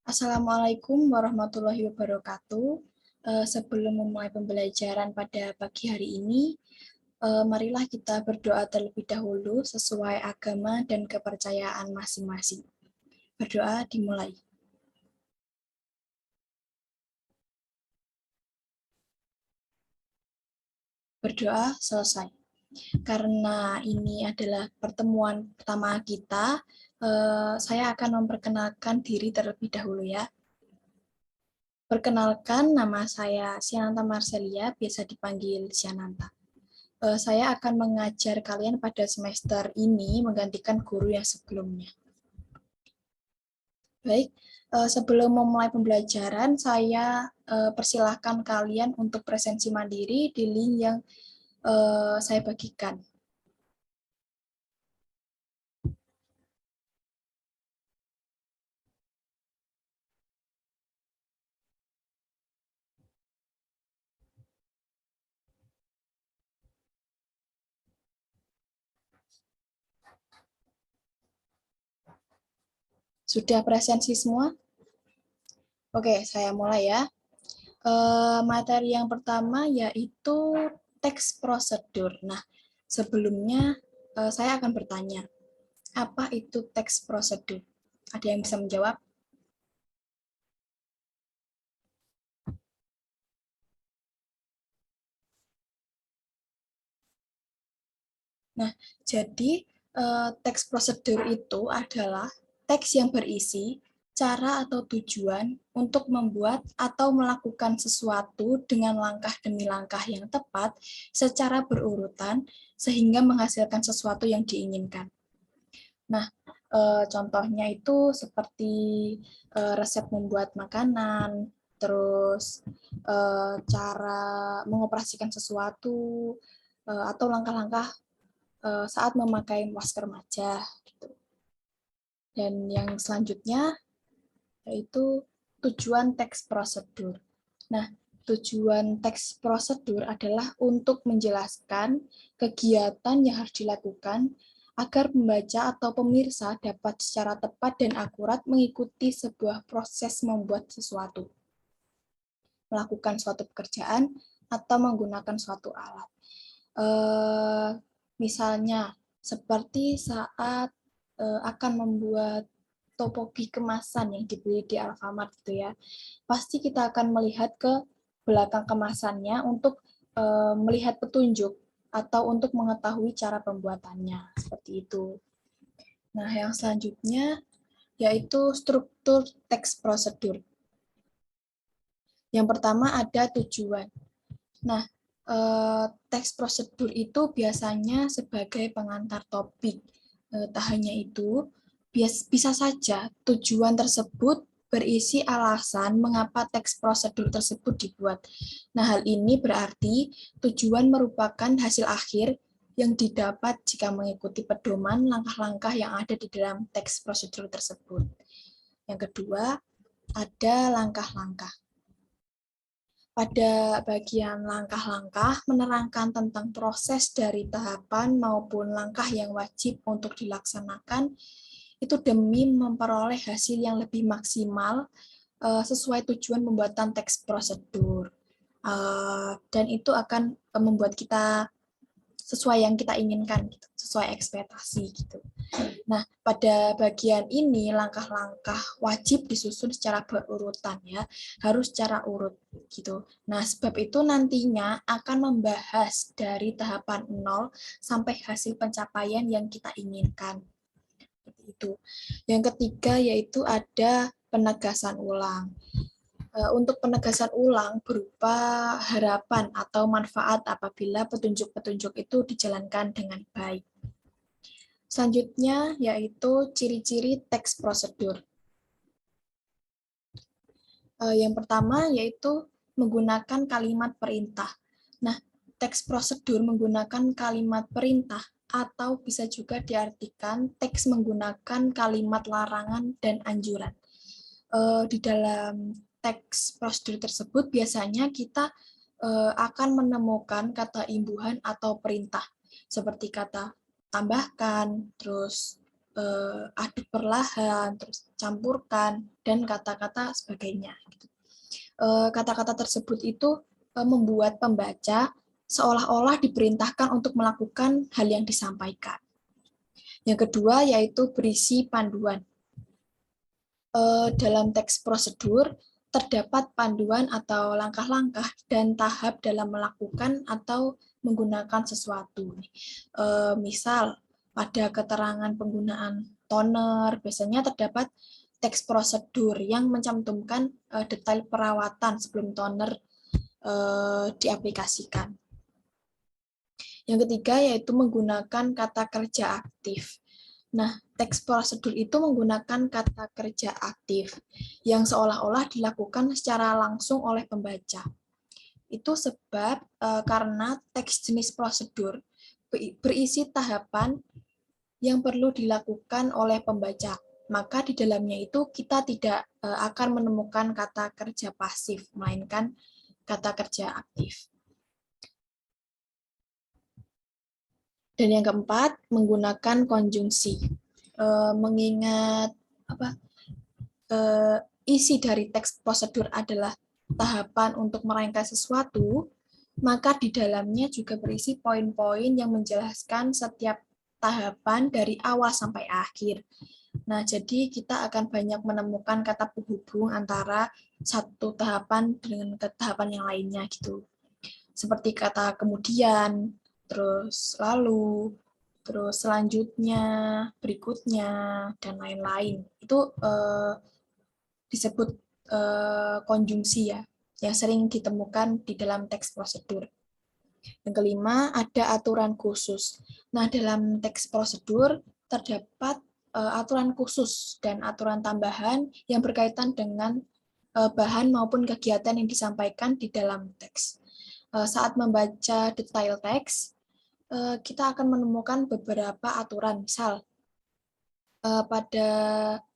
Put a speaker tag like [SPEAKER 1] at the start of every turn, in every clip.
[SPEAKER 1] Assalamualaikum warahmatullahi wabarakatuh. Sebelum memulai pembelajaran pada pagi hari ini, marilah kita berdoa terlebih dahulu sesuai agama dan kepercayaan masing-masing. Berdoa dimulai. Berdoa selesai. Karena ini adalah pertemuan pertama kita, saya akan memperkenalkan diri terlebih dahulu ya. Perkenalkan, nama saya Siananta Marcelia, biasa dipanggil Siananta. Saya akan mengajar kalian pada semester ini menggantikan guru yang sebelumnya. Baik, sebelum memulai pembelajaran, saya persilahkan kalian untuk presensi mandiri di link yang saya bagikan. Sudah presensi semua? Oke, saya mulai ya. Materi yang pertama yaitu teks prosedur. Nah, sebelumnya saya akan bertanya, apa itu teks prosedur? Ada yang bisa menjawab? Nah, jadi teks prosedur itu adalah teks yang berisi cara atau tujuan untuk membuat atau melakukan sesuatu dengan langkah demi langkah yang tepat secara berurutan sehingga menghasilkan sesuatu yang diinginkan. Nah, contohnya itu seperti resep membuat makanan, terus cara mengoperasikan sesuatu, atau langkah-langkah saat memakai masker wajah gitu. Dan yang selanjutnya yaitu tujuan teks prosedur. Nah, tujuan teks prosedur adalah untuk menjelaskan kegiatan yang harus dilakukan agar pembaca atau pemirsa dapat secara tepat dan akurat mengikuti sebuah proses membuat sesuatu, melakukan suatu pekerjaan, atau menggunakan suatu alat. Misalnya, seperti saat akan membuat topoki kemasan yang dibeli di Alfamart gitu ya, pasti kita akan melihat ke belakang kemasannya untuk melihat petunjuk atau untuk mengetahui cara pembuatannya, seperti itu. Nah, yang selanjutnya yaitu struktur teks prosedur. Yang pertama ada tujuan. Nah, teks prosedur itu biasanya sebagai pengantar topik. Tak hanya itu, bisa saja tujuan tersebut berisi alasan mengapa teks prosedur tersebut dibuat. Nah, hal ini berarti tujuan merupakan hasil akhir yang didapat jika mengikuti pedoman langkah-langkah yang ada di dalam teks prosedur tersebut. Yang kedua, ada langkah-langkah. Pada bagian langkah-langkah menerangkan tentang proses dari tahapan maupun langkah yang wajib untuk dilaksanakan itu demi memperoleh hasil yang lebih maksimal sesuai tujuan pembuatan teks prosedur. Dan itu akan membuat kita sesuai yang kita inginkan, gitu, sesuai ekspektasi gitu. Nah, pada bagian ini langkah-langkah wajib disusun secara berurutan ya, harus secara urut gitu. Nah, sebab itu nantinya akan membahas dari tahapan 0 sampai hasil pencapaian yang kita inginkan. Itu. Yang ketiga yaitu ada penegasan ulang. Untuk penegasan ulang berupa harapan atau manfaat apabila petunjuk-petunjuk itu dijalankan dengan baik. Selanjutnya yaitu ciri-ciri teks prosedur. Yang pertama yaitu menggunakan kalimat perintah. Nah, teks prosedur menggunakan kalimat perintah atau bisa juga diartikan teks menggunakan kalimat larangan dan anjuran. Di dalam teks prosedur tersebut biasanya kita akan menemukan kata imbuhan atau perintah seperti kata tambahkan, terus aduk perlahan, terus campurkan, dan kata-kata sebagainya. Kata-kata tersebut itu membuat pembaca seolah-olah diperintahkan untuk melakukan hal yang disampaikan. Yang kedua yaitu berisi panduan. Dalam teks prosedur terdapat panduan atau langkah-langkah dan tahap dalam melakukan atau menggunakan sesuatu. Misal pada keterangan penggunaan toner biasanya terdapat teks prosedur yang mencantumkan detail perawatan sebelum toner diaplikasikan. Yang ketiga yaitu menggunakan kata kerja aktif. Nah, teks prosedur itu menggunakan kata kerja aktif yang seolah-olah dilakukan secara langsung oleh pembaca. Itu sebab karena teks jenis prosedur berisi tahapan yang perlu dilakukan oleh pembaca. Maka di dalamnya itu kita tidak akan menemukan kata kerja pasif, melainkan kata kerja aktif. Dan yang keempat, menggunakan konjungsi. Mengingat isi dari teks prosedur adalah tahapan untuk merangkai sesuatu, maka di dalamnya juga berisi poin-poin yang menjelaskan setiap tahapan dari awal sampai akhir. Nah, jadi kita akan banyak menemukan kata penghubung antara satu tahapan dengan tahapan yang lainnya gitu. Seperti kata kemudian, terus lalu, terus selanjutnya, berikutnya, dan lain-lain. Itu disebut konjungsi ya, yang sering ditemukan di dalam teks prosedur. Yang kelima, ada aturan khusus. Nah, dalam teks prosedur terdapat aturan khusus dan aturan tambahan yang berkaitan dengan bahan maupun kegiatan yang disampaikan di dalam teks. Saat membaca detail teks, kita akan menemukan beberapa aturan. Misal, pada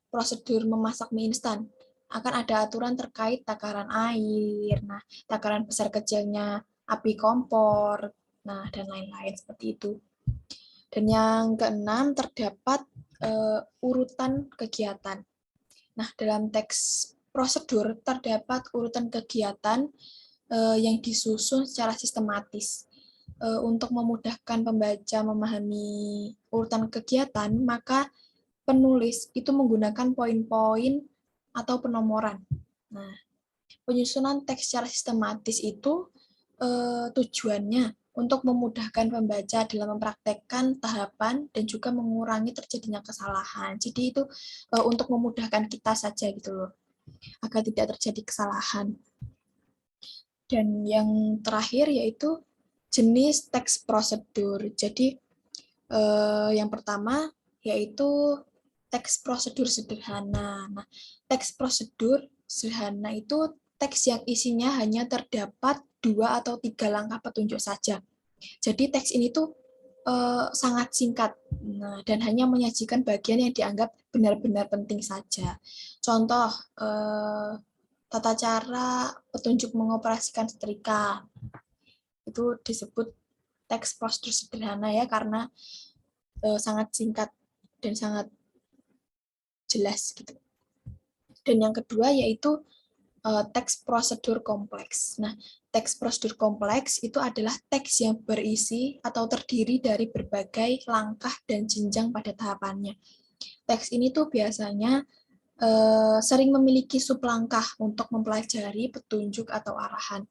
[SPEAKER 1] prosedur memasak mie instan, akan ada aturan terkait takaran air, nah, takaran besar kecilnya api kompor, nah, dan lain-lain seperti itu. Dan yang keenam, terdapat urutan kegiatan. Nah, dalam teks prosedur terdapat urutan kegiatan yang disusun secara sistematis. Untuk memudahkan pembaca memahami urutan kegiatan, maka penulis itu menggunakan poin-poin atau penomoran. Nah, penyusunan teks secara sistematis itu tujuannya untuk memudahkan pembaca dalam mempraktekkan tahapan dan juga mengurangi terjadinya kesalahan. Jadi itu untuk memudahkan kita saja gitu loh, agar tidak terjadi kesalahan. Dan yang terakhir yaitu jenis teks prosedur. Jadi yang pertama yaitu teks prosedur sederhana. Nah, teks prosedur sederhana itu teks yang isinya hanya terdapat 2 atau 3 langkah petunjuk saja. Jadi teks ini tuh sangat singkat, nah, dan hanya menyajikan bagian yang dianggap benar-benar penting saja. Contoh, tata cara petunjuk mengoperasikan setrika. Itu disebut teks prosedur sederhana ya, karena sangat singkat dan sangat jelas gitu. Dan yang kedua yaitu teks prosedur kompleks. Nah, teks prosedur kompleks itu adalah teks yang berisi atau terdiri dari berbagai langkah dan jenjang pada tahapannya. Teks ini tuh biasanya sering memiliki sublangkah untuk mempelajari petunjuk atau arahan.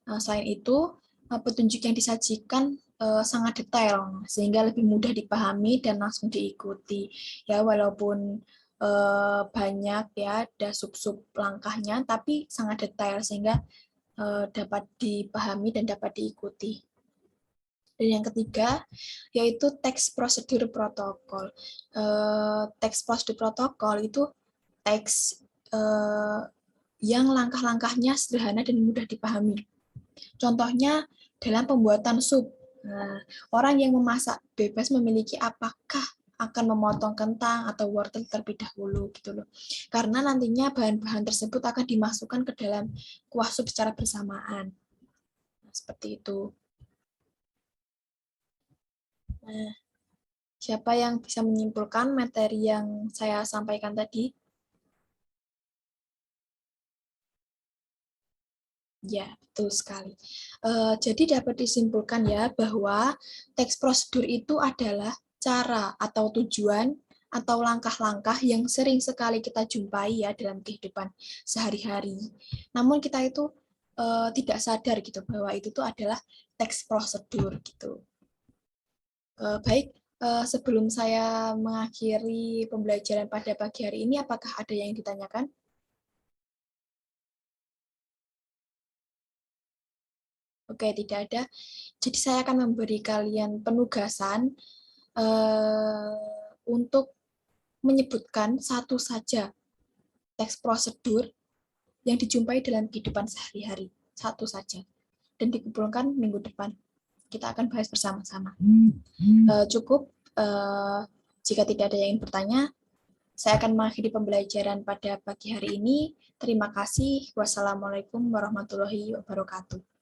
[SPEAKER 1] Nah, selain itu, petunjuk yang disajikan sangat detail, sehingga lebih mudah dipahami dan langsung diikuti. Ya, walaupun banyak ya ada sub-sub langkahnya, tapi sangat detail sehingga dapat dipahami dan dapat diikuti. Dan yang ketiga yaitu teks prosedur protokol. Teks prosedur protokol itu teks yang langkah-langkahnya sederhana dan mudah dipahami. Contohnya dalam pembuatan sup. Nah, orang yang memasak bebas memiliki apakah akan memotong kentang atau wortel terlebih dahulu gitu loh. Karena nantinya bahan-bahan tersebut akan dimasukkan ke dalam kuah sup secara bersamaan. Nah, seperti itu. Nah, Siapa yang bisa menyimpulkan materi yang saya sampaikan tadi? Ya, betul sekali. Jadi dapat disimpulkan ya bahwa teks prosedur itu adalah cara atau tujuan atau langkah-langkah yang sering sekali kita jumpai ya dalam kehidupan sehari-hari. Namun kita itu tidak sadar gitu bahwa itu tuh adalah teks prosedur gitu. Baik, sebelum saya mengakhiri pembelajaran pada pagi hari ini, apakah ada yang ditanyakan? Oke, tidak ada. Jadi saya akan memberi kalian penugasan untuk menyebutkan satu saja teks prosedur yang dijumpai dalam kehidupan sehari-hari. Satu saja. Dan dikumpulkan minggu depan. Kita akan bahas bersama-sama. Cukup. Jika tidak ada yang ingin bertanya, saya akan mengakhiri pembelajaran pada pagi hari ini. Terima kasih. Wassalamualaikum warahmatullahi wabarakatuh.